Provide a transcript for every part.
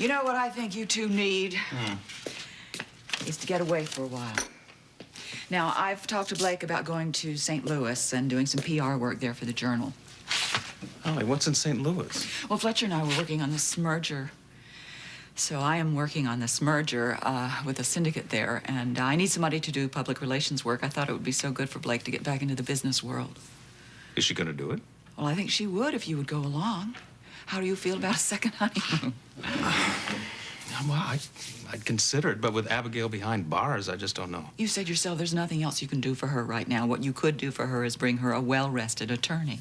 You know what I think you two need? Is to get away for a while. Now, I've talked to Blake about going to St. Louis and doing some PR work there for the Journal. Holly, what's in St. Louis? Well, Fletcher and I were working on this merger. So I am working on this merger with a syndicate there, and I need somebody to do public relations work. I thought it would be so good for Blake to get back into the business world. Is she gonna do it? Well, I think she would if you would go along. How do you feel about a second honeymoon? Well, I'd consider it, but with Abigail behind bars, I just don't know. You said yourself there's nothing else you can do for her right now. What you could do for her is bring her a well-rested attorney.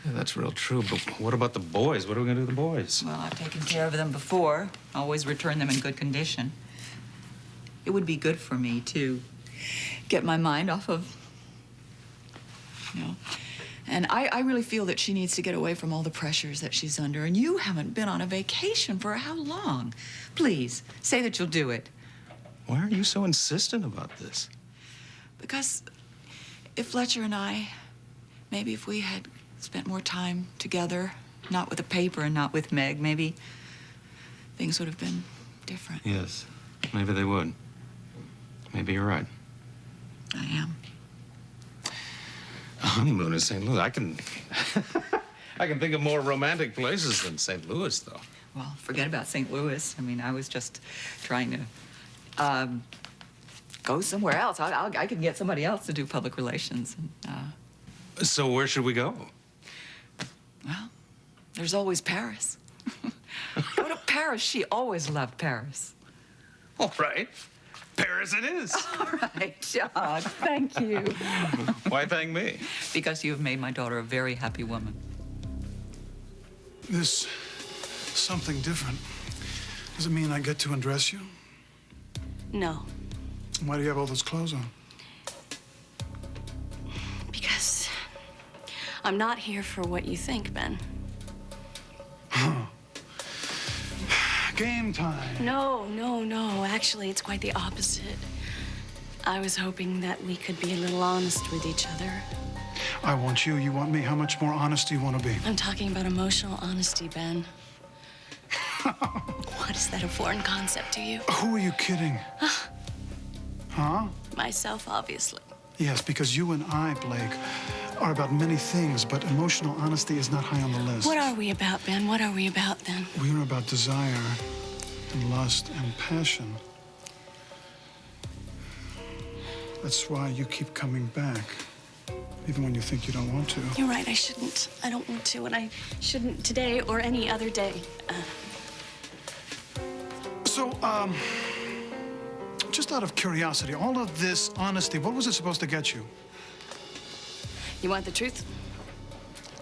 Yeah, that's real true, but what about the boys? What are we gonna do with the boys? Well, I've taken care of them before. Always return them in good condition. It would be good for me to get my mind off of, you know. And I really feel that she needs to get away from all the pressures that she's under. And you haven't been on a vacation for how long? Please, say that you'll do it. Why are you so insistent about this? Because if Fletcher and I, maybe if we had spent more time together, not with the paper and not with Meg, maybe things would have been different. Yes, maybe they would. Maybe you're right. I am. A honeymoon in St. Louis. I can think of more romantic places than St. Louis, though. Well, forget about St. Louis. I mean, I was just trying to go somewhere else. I could get somebody else to do public relations. And, So where should we go? well, there's always Paris. Go to Paris. She always loved Paris. All right. Paris it is. All right, John. Thank you. Why thank me? Because you have made my daughter a very happy woman. This something different. Does it mean I get to undress you? No, Why do you have all those clothes on? because I'm not here for what you think, Ben. Game time. No. Actually, it's quite the opposite. I was hoping that we could be a little honest with each other. I want you, you want me. How much more honest do you want to be? I'm talking about emotional honesty, Ben. What, is that a foreign concept to you? Who are you kidding? Huh? Myself, obviously. Yes, because you and I, Blake, are about many things, but emotional honesty is not high on the list. What are we about, Ben? What are we about, then? We are about desire and lust and passion. That's why you keep coming back, even when you think you don't want to. You're right, I shouldn't. I don't want to, and I shouldn't today or any other day. So, just out of curiosity, all of this honesty, what was it supposed to get you? You want the truth?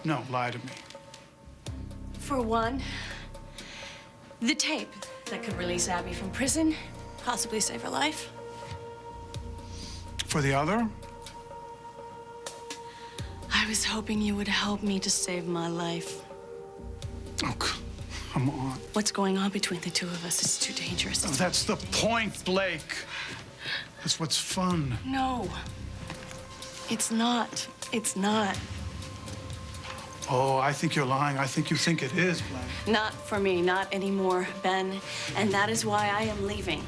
No, lie to me. For one, the tape that could release Abby from prison, possibly save her life. For the other? I was hoping you would help me to save my life. Oh, come on. What's going on between the two of us is too dangerous. Oh, that's the point, Blake. That's what's fun. No, it's not. It's not. Oh, I think you're lying. I think you think it is, Blake. Not for me, not anymore, Ben. And that is why I am leaving.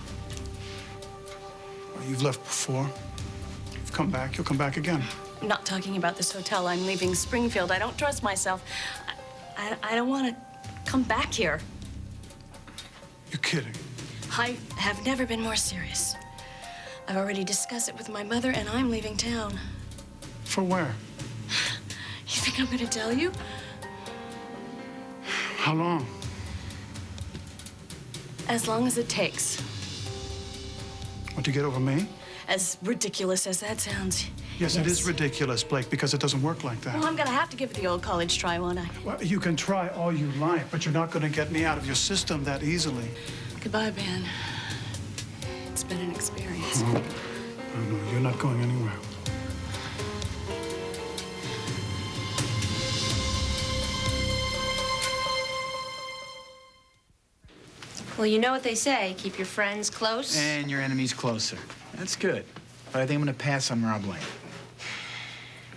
Well, you've left before. You've come back. You'll come back again. I'm not talking about this hotel. I'm leaving Springfield. I don't trust myself. I don't want to come back here. You're kidding. I have never been more serious. I've already discussed it with my mother, and I'm leaving town. For where? You think I'm gonna tell you? How long? As long as it takes. Want to get over me? As ridiculous as that sounds. Yes, it is ridiculous, Blake, because it doesn't work like that. Well, I'm gonna have to give it the old college try, won't I? Well, you can try all you like, but you're not going to get me out of your system that easily. Goodbye, Ben. It's been an experience. Oh, no, you're not going anywhere. Well, you know what they say, keep your friends close. And your enemies closer. That's good. But I think I'm gonna pass on Rob Lane.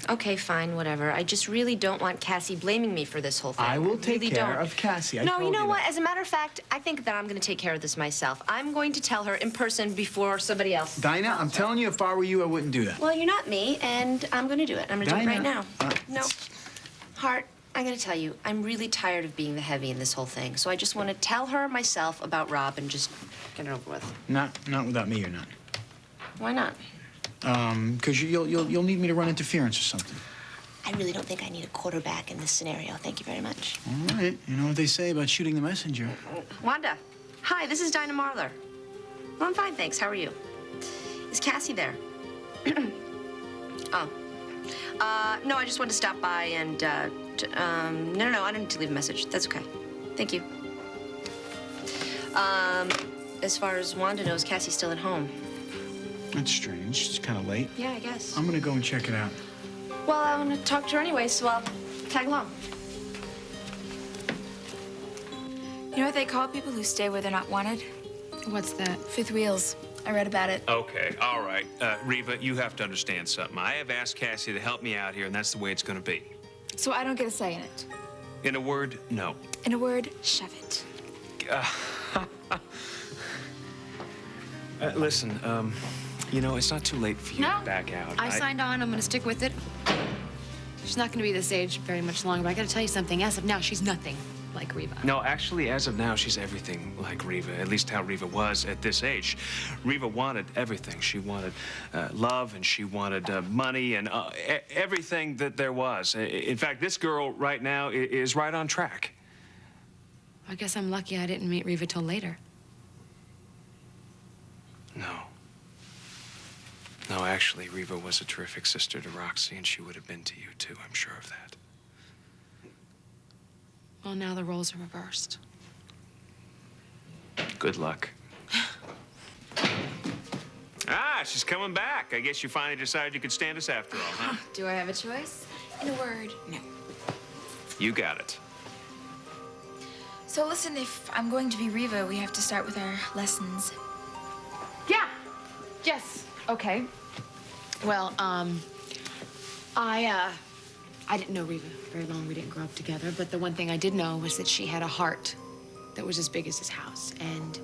Okay, fine, whatever. I just really don't want Cassie blaming me for this whole thing. I will take really care don't. of Cassie. I No, told you know you what? that. As a matter of fact, I think that I'm going to take care of this myself. I'm going to tell her in person before somebody else. Dinah, I'm telling you, if I were you, I wouldn't do that. Well, you're not me, and I'm going to do it. I'm going to do it right Dinah, now. No. Heart, I got to tell you, I'm really tired of being the heavy in this whole thing. So I just want to tell her myself about Rob and just get it over with. Not without me, you're not. Why not? Because you'll need me to run interference or something. I really don't think I need a quarterback in this scenario. Thank you very much. All right. You know what they say about shooting the messenger. Wanda. Hi, this is Dinah Marlar. Well, I'm fine, thanks. How are you? Is Cassie there? Oh. No, I just wanted to stop by and, no, I don't need to leave a message. That's okay. Thank you. As far as Wanda knows, Cassie's still at home. That's strange. It's kind of late. Yeah, I guess. I'm gonna go and check it out. Well, I want to talk to her anyway, so I'll tag along. You know what they call people who stay where they're not wanted? What's that? Fifth wheels. I read about it. Okay, all right. Reva, you have to understand something. I have asked Cassie to help me out here, and that's the way it's going to be. So I don't get a say in it. In a word, no. In a word, shove it. Listen, you know, it's not too late for you No. to back out. I signed on. I'm going to stick with it. She's not going to be this age very much longer, but I got to tell you something. As of now, she's nothing like Reva. No, actually, as of now, she's everything like Reva, at least how Reva was at this age. Reva wanted everything. She wanted love, and she wanted money, and everything that there was. In fact, this girl right now is right on track. I guess I'm lucky I didn't meet Reva till later. No. No, actually, Reva was a terrific sister to Roxy, and she would have been to you, too. I'm sure of that. Well, now the roles are reversed. Good luck. Ah, she's coming back. I guess you finally decided you could stand us after all, huh? Do I have a choice? In a word, no. You got it. So listen, if I'm going to be Reva, we have to start with our lessons. Yeah. Yes. Okay. Well, I didn't know Reva very long. We didn't grow up together. But the one thing I did know was that she had a heart that was as big as his house. And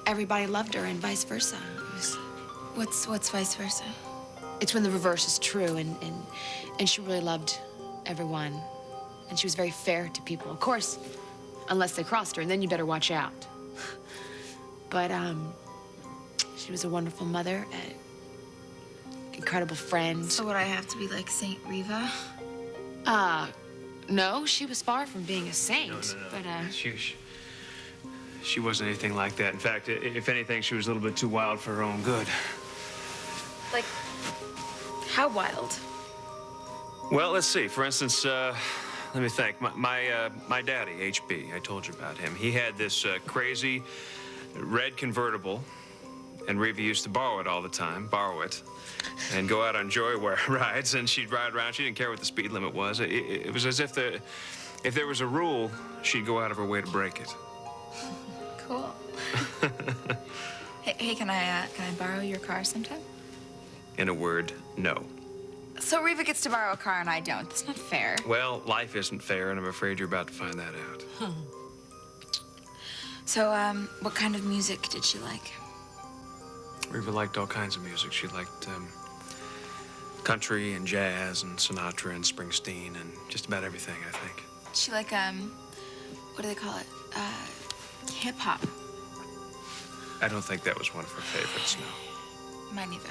everybody loved her and vice versa. It was... What's vice versa? It's when the reverse is true, and she really loved everyone. And she was very fair to people. Of course, unless they crossed her, and then you better watch out. But, she was a wonderful mother, an incredible friend. So would I have to be like Saint Reva? No, she was far from being a saint. No. But, She wasn't anything like that. In fact, if anything, she was a little bit too wild for her own good. Like, how wild? Well, let's see. For instance, let me think. My daddy, HB, I told you about him. He had this crazy red convertible, and Reva used to borrow it all the time, and go out on joyride rides, and she'd ride around. She didn't care what the speed limit was. It was as if there was a rule, she'd go out of her way to break it. Cool. Hey, can I borrow your car sometime? In a word, no. So Reva gets to borrow a car and I don't. That's not fair. Well, life isn't fair, and I'm afraid you're about to find that out. So, what kind of music did she like? Reva liked all kinds of music. She liked country and jazz and Sinatra and Springsteen and just about everything, I think. She like, what do they call it? Hip hop. I don't think that was one of her favorites, no. Mine neither.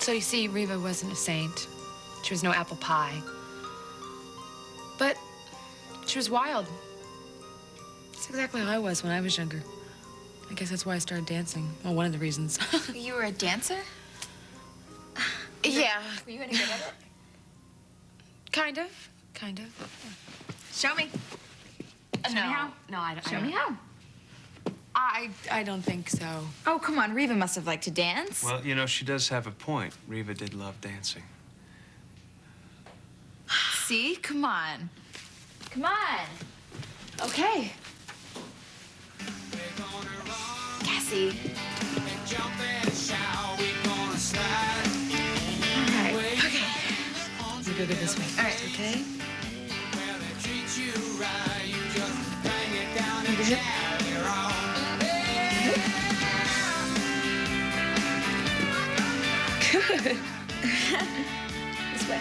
so you see, Reva wasn't a saint. She was no apple pie. But she was wild. That's exactly how I was when I was younger. I guess that's why I started dancing. Well, one of the reasons. You were a dancer? Yeah. Were you any good at it? Kind of. Show me. No. No, I don't. Show me how. I don't think so. Oh, come on. Reva must have liked to dance. Well, you know, she does have a point. Reva did love dancing. See? Come on. Come on. Okay. Cassie. All right. Okay. we go this way. All right. Okay? Good. This way.